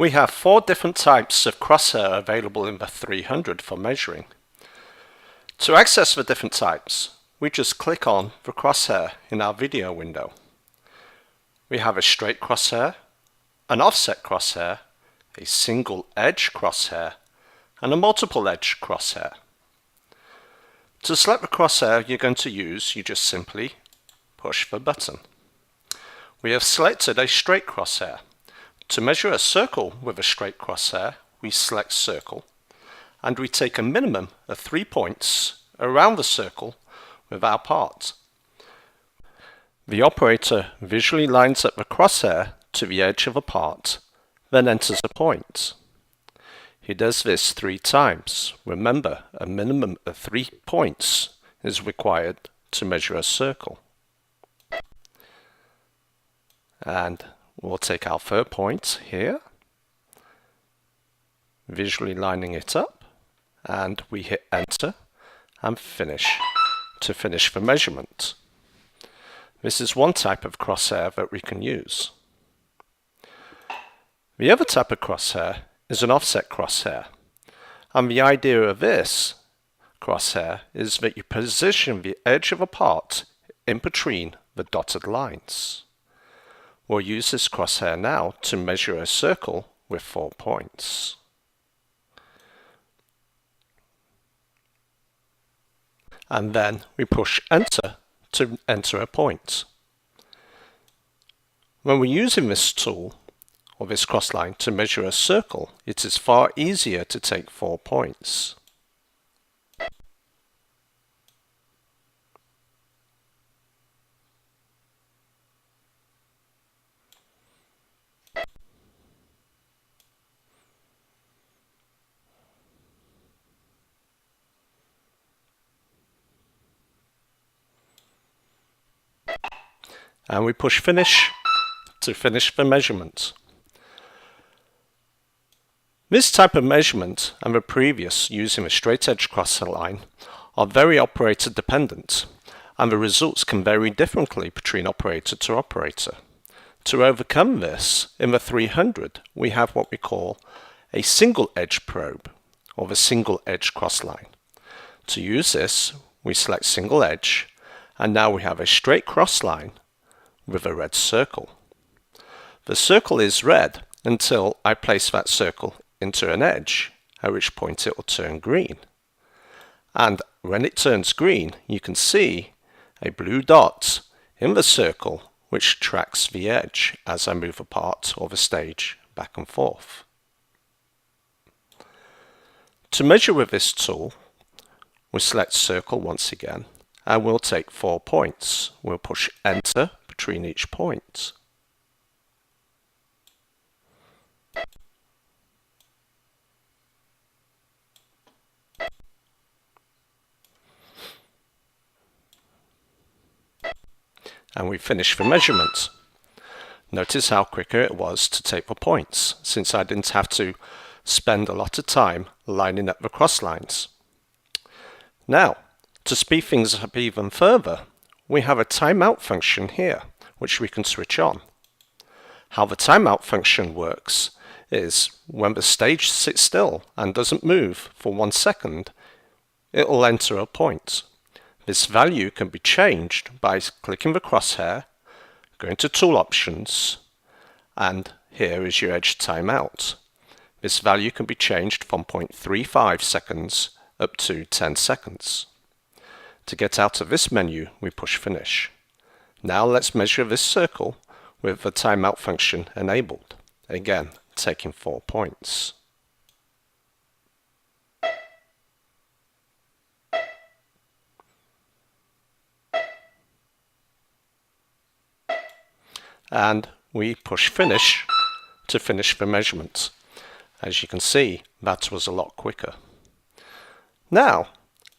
We have 4 different types of crosshair available in the 300 for measuring. To access the different types, we just click on the crosshair in our video window. We have a straight crosshair, an offset crosshair, a single edge crosshair, and a multiple edge crosshair. To select the crosshair you're going to use, you just simply push the button. We have selected a straight crosshair. To measure a circle with a straight crosshair, we select circle, and we take a minimum of 3 points around the circle with our part. The operator visually lines up the crosshair to the edge of a part, then enters a point. He does this 3 times. Remember, a minimum of 3 points is required to measure a circle. And we'll take our third point here, visually lining it up, and we hit enter and finish to finish the measurement. This is one type of crosshair that we can use. The other type of crosshair is an offset crosshair, and the idea of this crosshair is that you position the edge of a part in between the dotted lines. We'll use this crosshair now to measure a circle with 4 points. And then we push enter to enter a point. When we're using this tool, or this crossline, to measure a circle, it is far easier to take 4 points. And we push finish to finish the measurement. This type of measurement and the previous using a straight edge crosshair line are very operator dependent, and the results can vary differently between operator to operator. To overcome this, in the 300 we have what we call a single edge probe, or the single edge crossline. To use this, we select single edge, and now we have a straight crossline with a red circle. The circle is red until I place that circle into an edge, at which point it will turn green. And when it turns green, you can see a blue dot in the circle which tracks the edge as I move a part or the stage back and forth. To measure with this tool, we select circle once again, and we'll take 4 points. We'll push enter between each point. And we finish the measurement. Notice how quicker it was to take the points, since I didn't have to spend a lot of time lining up the cross lines. Now, to speed things up even further, we have a timeout function here, which we can switch on. How the timeout function works is when the stage sits still and doesn't move for 1 second, it will enter a point. This value can be changed by clicking the crosshair, going to Tool Options, and here is your edge timeout. This value can be changed from 0.35 seconds up to 10 seconds. To get out of this menu, we push finish. Now let's measure this circle with the timeout function enabled. Again, taking 4 points. And we push finish to finish the measurement. As you can see, that was a lot quicker. Now,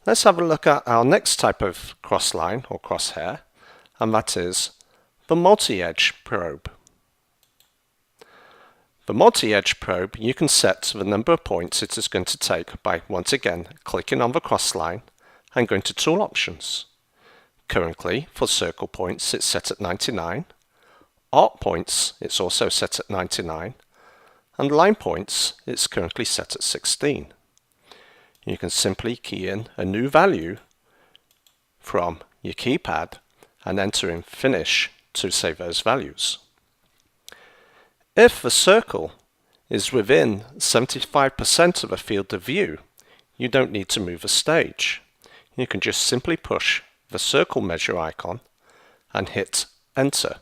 let's have a look at our next type of crossline or crosshair, and that is the multi-edge probe. The multi-edge probe, you can set the number of points it is going to take by once again clicking on the crossline and going to Tool Options. Currently, for circle points, it's set at 99. Arc points, it's also set at 99. and line points, it's currently set at 16. You can simply key in a new value from your keypad and enter in finish to save those values. If the circle is within 75% of a field of view, you don't need to move a stage. You can just simply push the circle measure icon and hit enter.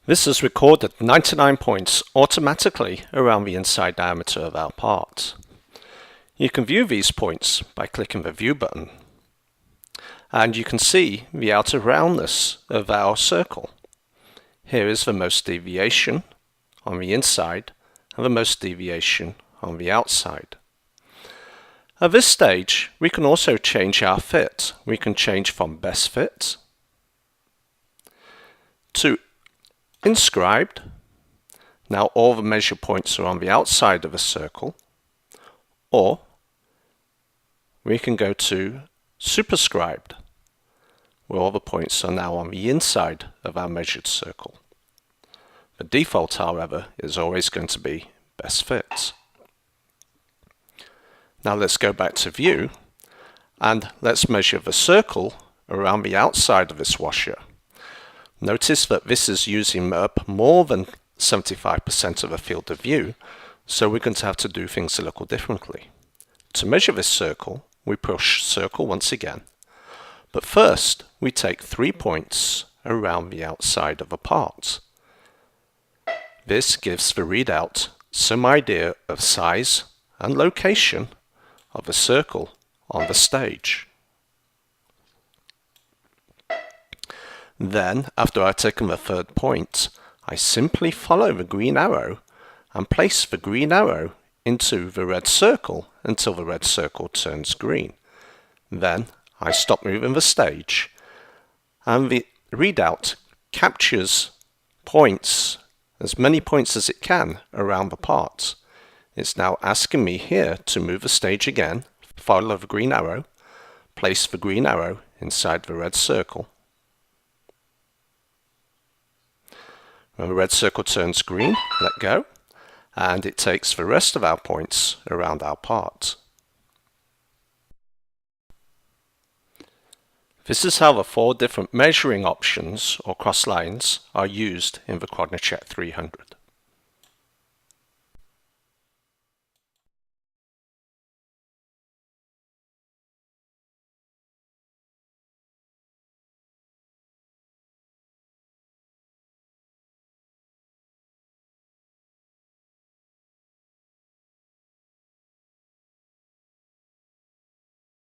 This has recorded 99 points automatically around the inside diameter of our part. You can view these points by clicking the View button, and you can see the outer roundness of our circle. Here is the most deviation on the inside and the most deviation on the outside. At this stage, we can also change our fit. We can change from best fit to inscribed. Now all the measure points are on the outside of a circle, or we can go to superscribed, where all the points are now on the inside of our measured circle. The default, however, is always going to be best fit. Now let's go back to view and let's measure the circle around the outside of this washer. Notice that this is using up more than 75% of a field of view, so we're going to have to do things a little differently. To measure this circle, we push circle once again, but first we take 3 points around the outside of a part. This gives the readout some idea of size and location of a circle on the stage. Then, after I've taken the third point, I simply follow the green arrow and place the green arrow into the red circle until the red circle turns green. Then I stop moving the stage, and the readout captures points, as many points as it can, around the part. It's now asking me here to move the stage again, follow the green arrow, place the green arrow inside the red circle. When the red circle turns green, let go, and it takes the rest of our points around our part. This is how the 4 different measuring options or cross lines are used in the Crosshair 300.